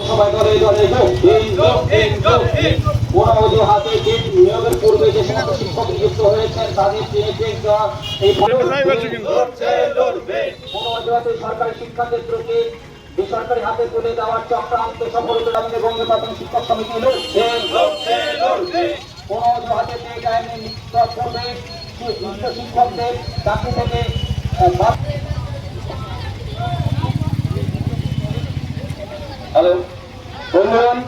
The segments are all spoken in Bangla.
সবাই দলে দলে কোন অজুহাতে নিয়োগের পূর্বে যে সমস্ত শিক্ষক নিযুক্ত হয়েছেন তাদের এই কোন অজুহাতে সরকারি শিক্ষা ক্ষেত্রকে বেসরকারি হাতে তুলে দেওয়ার চক্রান্ত সফলতা বঙ্গ প্রাথমিক শিক্ষক সমিতি কোন অজুহাতে পূর্বে শিক্ষকদের চাকরি থেকে হ্যালো বন্ধুগণ,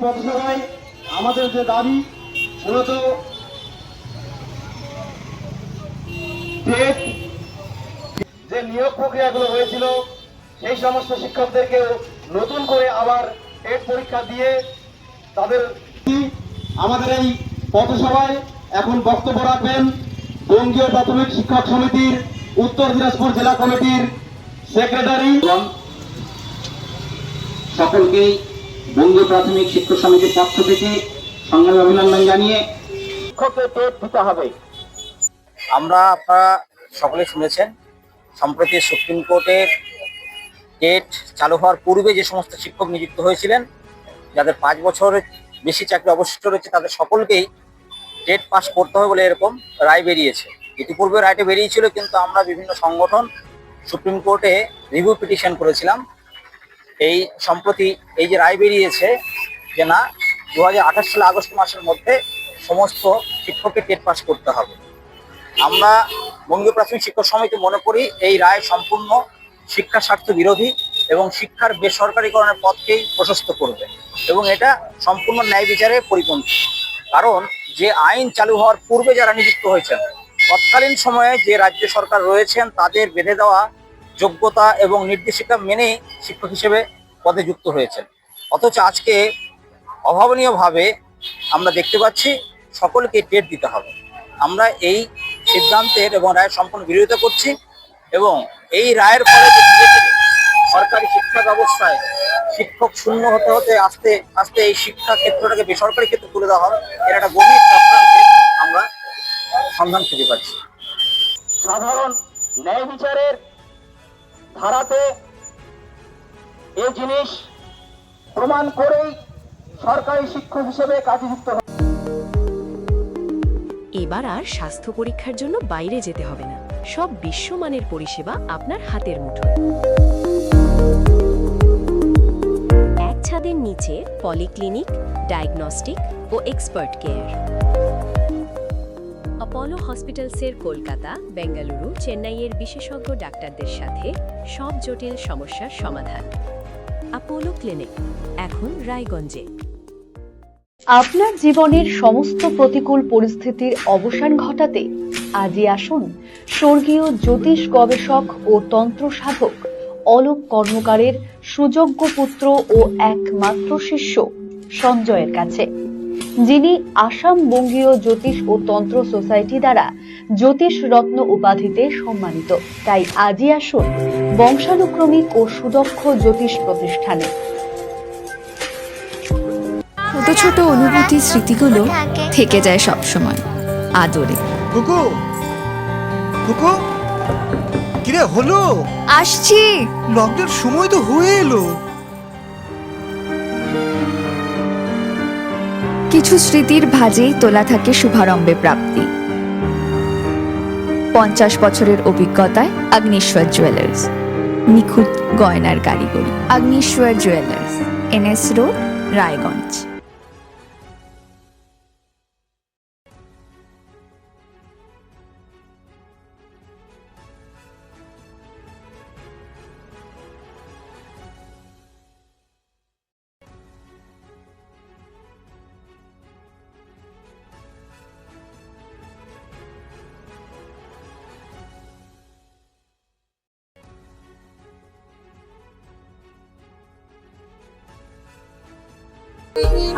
পথসভায় আমাদের যে দাবি মূলত যে নিয়োগ প্রক্রিয়াগুলো হয়েছিল সেই সমস্ত শিক্ষকদেরকে নতুন করে আবার টেট পরীক্ষা দিয়ে তাদের আমাদের এই পথসভায় এখন বক্তব্য রাখবেন বঙ্গীয় প্রাথমিক শিক্ষক সমিতির উত্তর দিনাজপুর জেলা কমিটির সেক্রেটারি। সকলকেই বঙ্গীয় প্রাথমিক শিক্ষক সমিতির পক্ষ থেকে সংগ্রামী অভিনন্দন জানিয়ে শিক্ষকদের টেট দিতে হবে। আপনারা সকলে শুনেছেন সম্প্রতি সুপ্রিম কোর্টের টেট চালু হওয়ার পূর্বে যে সমস্ত শিক্ষক নিযুক্ত হয়েছিলেন, যাদের 5 বছরের বেশি চাকরি অবশিষ্ট রয়েছে, তাদের সকলকেই টেট পাস করতে হবে বলে এরকম রায় বেরিয়েছে। ইতিপূর্বে রায়টা বেরিয়েছিল, কিন্তু আমরা বিভিন্ন সংগঠন সুপ্রিম কোর্টে রিভিউ পিটিশন করেছিলাম। এই সম্প্রতি এই যে রায় বেরিয়েছে যে না, 2028 সালে আগস্ট মাসের মধ্যে সমস্ত শিক্ষককে টেট পাস করতে হবে। আমরা বঙ্গীয় প্রাথমিক শিক্ষক সমিতি মনে করি এই রায় সম্পূর্ণ শিক্ষা স্বার্থ বিরোধী এবং শিক্ষার বেসরকারীকরণের পথকেই প্রশস্ত করবে এবং এটা সম্পূর্ণ ন্যায় বিচারে পরিপন্থী। কারণ যে আইন চালু হওয়ার পূর্বে যারা নিযুক্ত হয়েছেন, তৎকালীন সময়ে যে রাজ্য সরকার রয়েছেন তাদের বেঁধে দেওয়া যোগ্যতা এবং নির্দেশিকা মেনেই শিক্ষক হিসেবে পদে যুক্ত হয়েছেন। অথচ আজকে অভাবনীয়ভাবে আমরা দেখতে পাচ্ছি সকলকে টেট দিতে হবে। আমরা এই সিদ্ধান্তের এবং রায়ের সম্পূর্ণ বিরোধিতা করছি এবং এই রায়ের ফলে যে ধীরে ধীরে সরকারি শিক্ষা ব্যবস্থায় শিক্ষক শূন্য হতে হতে আস্তে আস্তে এই শিক্ষা ক্ষেত্রটাকে বেসরকারি ক্ষেত্রে তুলে দেওয়া হবে, এর একটা গভীর চক্রান্তের আমরা সন্ধান খুঁজে পাচ্ছি। সাধারণ ন্যায় বিচারের ধারাতে এই জিনিস প্রমাণ করেই সরকারি শিক্ষক হিসেবে কাজে যুক্ত হবে। এবার আর স্বাস্থ্য পরীক্ষার জন্য বাইরে যেতে হবে না, সব বিশ্বমানের পরিষেবা আপনার হাতের মুঠোয়। এক ছাদের নিচে পলিক্লিনিক, ডায়াগনস্টিক ও এক্সপার্ট কেয়ার। অপোলো হসপিটালসের কলকাতা, বেঙ্গালুরু, চেন্নাইয়ের বিশেষজ্ঞ ডাক্তারদের সাথে সব জটিল সমস্যার সমাধান। অপোলো ক্লিনিক এখন রায়গঞ্জে। আপনার জীবনের সমস্ত প্রতিকূল পরিস্থিতির অবসান ঘটাতে আজই আসুন স্বর্গীয় জ্যোতিষ গবেষক ও তন্ত্র সাধক অলোক কর্মকারের সুযোগ্য পুত্র ও একমাত্র শিষ্য সঞ্জয়ের কাছে, যিনি আসাম বঙ্গীয় জ্যোতিষ ও তন্ত্র সোসাইটি দ্বারা জ্যোতিষ রত্ন উপাধিতে সম্মানিত। তাই আজই আসুন বংশানুক্রমিক ও সুদক্ষ জ্যোতিষ প্রতিষ্ঠানে। ছোট ছোট অনুভূতি, স্মৃতিগুলো থেকে যায় সব সময় আদরে। কুকু কুকু, কিরে হলো? আসছি। লকডাউন সময় তো হয়ে এলো। কিছু স্মৃতির ভাজেই তোলা থাকে শুভারম্ভে প্রাপ্তি। 50 বছরের অভিজ্ঞতায় অগ্নিশ্বর জুয়েলার্স, নিখুঁত গয়নার কারিগরি। Agnishwar jewellers, NS road, Raiganj.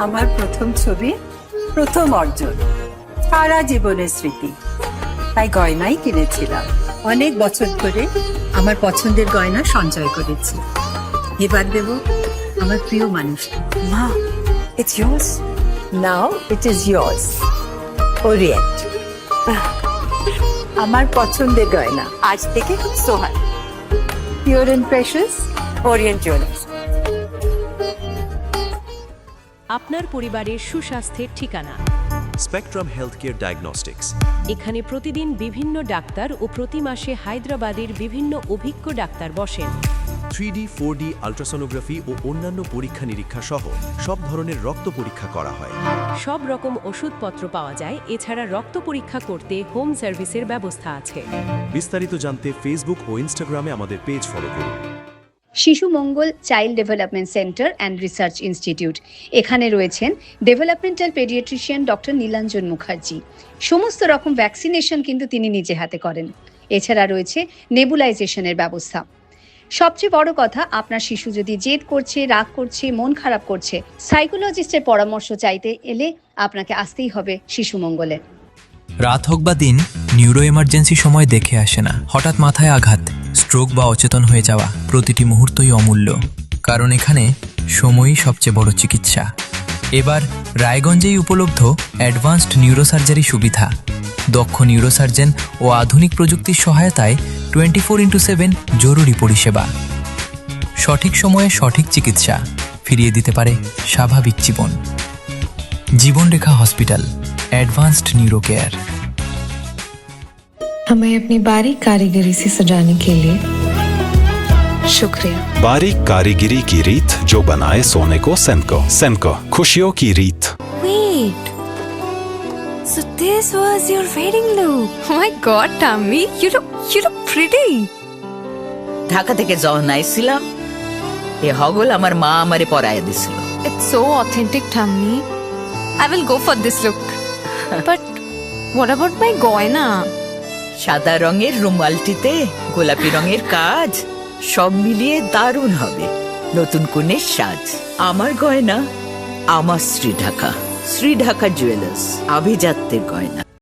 আমার প্রথম ছবি, প্রথম অর্জন, সারা জীবনের স্মৃতি, তাই গয়নাই কিনেছিলাম। অনেক বছর ধরে আমার পছন্দের গয়না সঞ্চয় করেছি। এবার দেব আমার প্রিয় মানুষকে। মা, it's yours. Now it is yours. Orient. আমার পছন্দের গয়না আজ থেকে সোহান। Pure and precious, Orient Jewelers. আপনার পরিবারের সুস্বাস্থ্যের ঠিকানা। Spectrum healthcare diagnostics. এখানে প্রতিদিন বিভিন্ন ডাক্তার ও প্রতি মাসে হায়দ্রাবাদের বিভিন্ন অভিজ্ঞ ডাক্তার বসেন। 3D 4D আল্ট্রাসোনোগ্রাফি ও অন্যান্য পরীক্ষা নিরীক্ষা সহ সব ধরনের রক্ত পরীক্ষা করা হয়। সব রকম ওষুধপত্র পাওয়া যায়। এছাড়া রক্ত পরীক্ষা করতে হোম সার্ভিসের ব্যবস্থা আছে। বিস্তারিত জানতে ফেসবুক ও ইনস্টাগ্রামে আমাদের পেজ ফলো করুন। Shishu Mangal child development centre and research institute, এখানে রয়েছেন developmental paediatrician doctor Nilanjan Mukherjee. সমস্ত রকম ভ্যাকসিনেশন কিন্তু তিনি নিজে হাতে করেন। এছাড়া রয়েছে নেবুলাইজেশনের ব্যবস্থা। সবচেয়ে বড় কথা, আপনার শিশু যদি জেদ করছে, রাগ করছে, মন খারাপ করছে, সাইকোলজিস্টের পরামর্শ চাইতে এলে আপনাকে আসতেই হবে শিশু মঙ্গলে। রাত হোক বা দিন, নিউরো এমার্জেন্সি সময় দেখে আসে না। হঠাৎ মাথায় আঘাত, স্ট্রোক বা অচেতন হয়ে যাওয়া, প্রতিটি মুহূর্তই অমূল্য। কারণ এখানে সময়ই সবচেয়ে বড় চিকিৎসা। এবার রায়গঞ্জেই উপলব্ধ অ্যাডভান্সড নিউরোসার্জারি সুবিধা। দক্ষ নিউরোসার্জন ও আধুনিক প্রযুক্তির সহায়তায় 24x7 জরুরি পরিষেবা। সঠিক সময়ে সঠিক চিকিৎসা ফিরিয়ে দিতে পারে স্বাভাবিক জীবন। জীবনরেখা হসপিটাল, एडवांस्ड न्यूरो केयर। हमें अपनी बारीक कारीगरी से सजाने के लिए शुक्रिया। बारीक कारीगरी की रीत जो बनाए सोने को सेनको। सेनको, खुशियों की रीत। Wait, so this was your wedding look? Oh my God, Tammy, you look pretty. Dhaka থেকে যখন আইছিলাম, এ হগল আমার মা আমারে পরায় দিছিল। It's so authentic, Tammy. I will go for this look. But what about my goina? সাদা রঙের রুমালটিতে গোলাপি রঙের কাজ, সব মিলিয়ে দারুণ হবে নতুন কনের সাজ। আমার গয়না, আমার শ্রী ঢাকা জুয়েলার্স, আভিজাত্যের গয়না।